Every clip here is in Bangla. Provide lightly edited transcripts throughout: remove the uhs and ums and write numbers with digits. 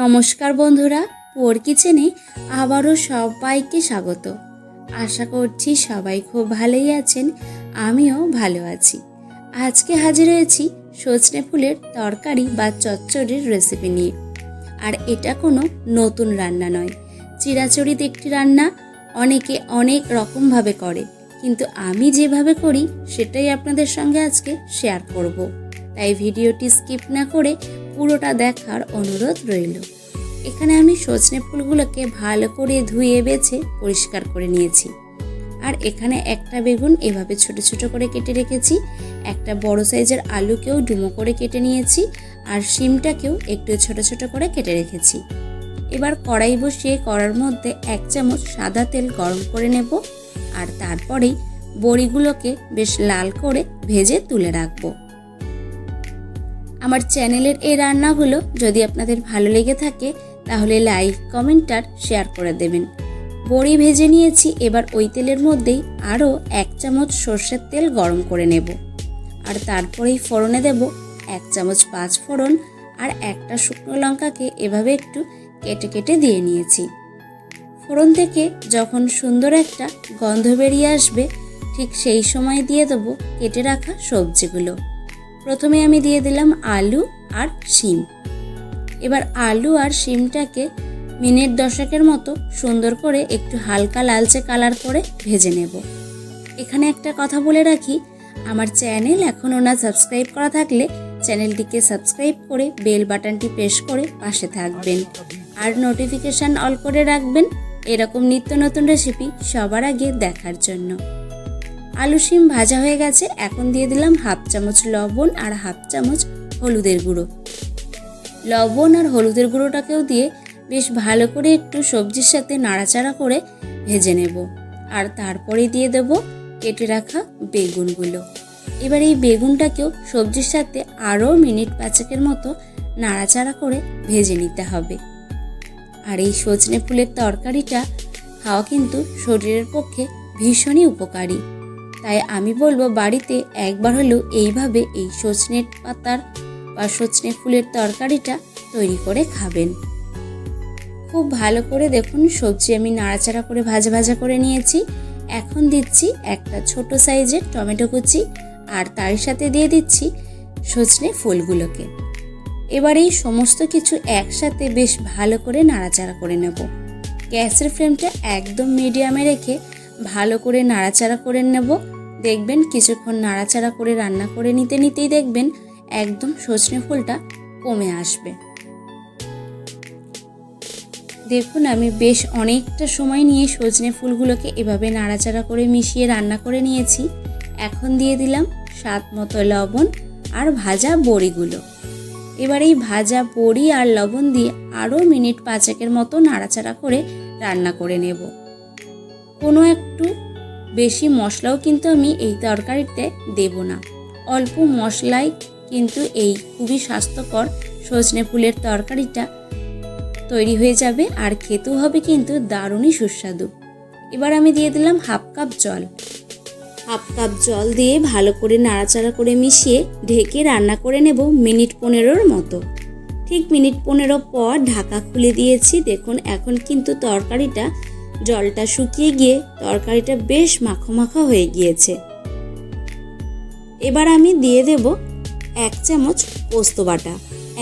নমস্কার বন্ধুরা, পোর কিচেনে আবারও সবাইকে স্বাগত। আশা করছি সবাই খুব ভালোই আছেন, আমিও ভালো আছি। আজকে হাজির হয়েছি সজনে ফুলের তরকারি বা চচ্চড়ির রেসিপি নিয়ে। আর এটা কোনো নতুন রান্না নয়, চিরাচরিত একটি রান্না। অনেকে অনেক রকমভাবে করে, কিন্তু আমি যেভাবে করি সেটাই আপনাদের সঙ্গে আজকে শেয়ার করব। তাই ভিডিওটি স্কিপ না করে পুরোটা দেখার অনুরোধ রইল। এখানে আমি সজনে ফুলগুলোকে ভালো করে ধুয়ে বেছে পরিষ্কার করে নিয়েছি। আর এখানে একটা বেগুন এভাবে ছোট ছোট করে কেটে রেখেছি, একটা বড় সাইজের আলুকেও ডুমো করে কেটে নিয়েছি, আর শিমটাকেও একটু ছোট ছোট করে কেটে রেখেছি। এবার কড়াই বসিয়ে কড়ার মধ্যে 1 চামচ সাদা তেল গরম করে নেব, আর তারপরেই বড়িগুলোকে বেশ লাল করে ভেজে তুলে রাখবো। আমার চ্যানেলের এই রান্নাগুলো যদি আপনাদের ভালো লেগে থাকে তাহলে লাইক, কমেন্ট আর শেয়ার করে দেবেন। বড়ি ভেজে নিয়েছি, এবার ওই তেলের মধ্যেই আরও 1 চামচ সর্ষের তেল গরম করে নেব, আর তারপরেই ফোড়নে দেব 1 চামচ 5 ফোড়ন, আর একটা শুকনো লঙ্কাকে এভাবে একটু কেটে কেটে দিয়ে নিয়েছি। ফোড়ন থেকে যখন সুন্দর একটা গন্ধ বেরিয়ে আসবে, ঠিক সেই সময় দিয়ে দেবো কেটে রাখা সবজিগুলো। প্রথমে আমি দিয়ে দিলাম আলু আর শিম। এবার আলু আর শিমটাকে মিনিট 10 মতো সুন্দর করে একটু হালকা লালচে কালার করে ভেজে নেব। এখানে একটা কথা বলে রাখি, আমার চ্যানেল এখনও না সাবস্ক্রাইব করা থাকলে চ্যানেলটিকে সাবস্ক্রাইব করে বেল বাটনটি প্রেস করে পাশে থাকবেন, আর নোটিফিকেশান অল করে রাখবেন এরকম নিত্য নতুন রেসিপি সবার আগে দেখার জন্য। আলু শিম ভাজা হয়ে গেছে, এখন দিয়ে দিলাম 1/2 চামচ লবণ আর 1/2 চামচ হলুদের গুঁড়ো। লবণ আর হলুদের গুঁড়োটাকেও দিয়ে বেশ ভালো করে একটু সবজির সাথে নাড়াচাড়া করে ভেজে নেব, আর তারপরে দিয়ে দেব কেটে রাখা বেগুনগুলো। এবার এই বেগুনটাকেও সবজির সাথে আরও মিনিট 5 মতো নাড়াচাড়া করে ভেজে নিতে হবে। আর এই সজনে ফুলের তরকারিটা খাওয়া কিন্তু শরীরের পক্ষে ভীষণই উপকারী। তাই আমি বলবো বাড়িতে একবার হলেও এইভাবে এই সজনে পাতার বা সজনে ফুলের তরকারিটা তৈরি করে খাবেন। খুব ভালো করে দেখুন সবজি আমি নাড়াচাড়া করে ভাজা ভাজা করে নিয়েছি। এখন দিচ্ছি একটা ছোট সাইজের টমেটো কুচি, আর তার সাথে দিয়ে দিচ্ছি সজনে ফুলগুলোকে। এবার এই সমস্ত কিছু একসাথে বেশ ভালো করে নাড়াচাড়া করে নেব। গ্যাসের ফ্লেমটা একদম মিডিয়ামে রেখে ভালো করে নাড়াচাড়া করে নেব। দেখবেন কিছুক্ষণ নাড়াচাড়া করে রান্না করে নিতেই দেখবেন একদম সজনে ফুলটা কমে আসবে। দেখুন আমি বেশ অনেকটা সময় নিয়ে সজনে ফুলগুলোকে এভাবে নাড়াচাড়া করে মিশিয়ে রান্না করে নিয়েছি। এখন দিয়ে দিলাম স্বাদ মতো লবণ আর ভাজা বড়িগুলো। এবার এই ভাজা বড়ি আর লবণ দিয়ে আরও মিনিট 5 মতো নাড়াচাড়া করে রান্না করে নেব। কোনো একটু বেশি মশলাও কিন্তু আমি এই তরকারিতে দেব না, অল্প মশলায় কিন্তু এই খুবই স্বাস্থ্যকর সজনে ফুলের তরকারিটা তৈরি হয়ে যাবে, আর খেতেও হবে কিন্তু দারুণই সুস্বাদু। এবার আমি দিয়ে দিলাম 1/2 কাপ জল। 1/2 কাপ জল দিয়ে ভালো করে নাড়াচাড়া করে মিশিয়ে ঢেকে রান্না করে নেব মিনিট 15 মতো। ঠিক মিনিট 15 পর ঢাকা খুলে দিয়েছি। দেখুন এখন কিন্তু তরকারিটা জলটা শুকিয়ে গিয়ে তরকারিটা বেশ মাখো মাখো হয়ে গিয়েছে। এবার আমি দিয়ে দেব 1 চামচ পোস্ত বাটা।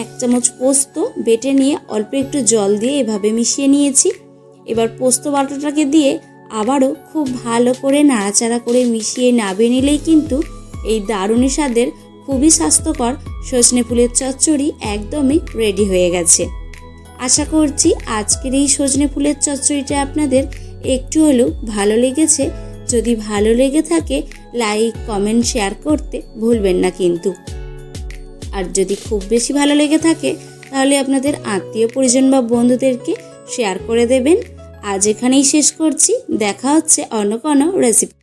1 চামচ পোস্ত বেটে নিয়ে অল্প একটু জল দিয়ে এভাবে মিশিয়ে নিয়েছি। এবার পোস্ত বাটাটাকে দিয়ে আবারও খুব ভালো করে নাড়াচাড়া করে মিশিয়ে নামিয়ে নিলেই কিন্তু এই দারুণ স্বাদের খুবই স্বাস্থ্যকর সজনে ফুলের চচ্চড়ি একদমই রেডি হয়ে গেছে। আশা করছি আজকের এই সজনে ফুলের চচ্চড়িটা আপনাদের একটু হলেও ভালো লেগেছে। যদি ভালো লেগে থাকে লাইক, কমেন্ট, শেয়ার করতে ভুলবেন না কিন্তু। আর যদি খুব বেশি ভালো লেগে থাকে তাহলে আপনাদের আত্মীয় পরিজন বা বন্ধুদেরকে শেয়ার করে দেবেন। আজ এখানেই শেষ করছি, দেখা হচ্ছে অন্য কোনো রেসিপি।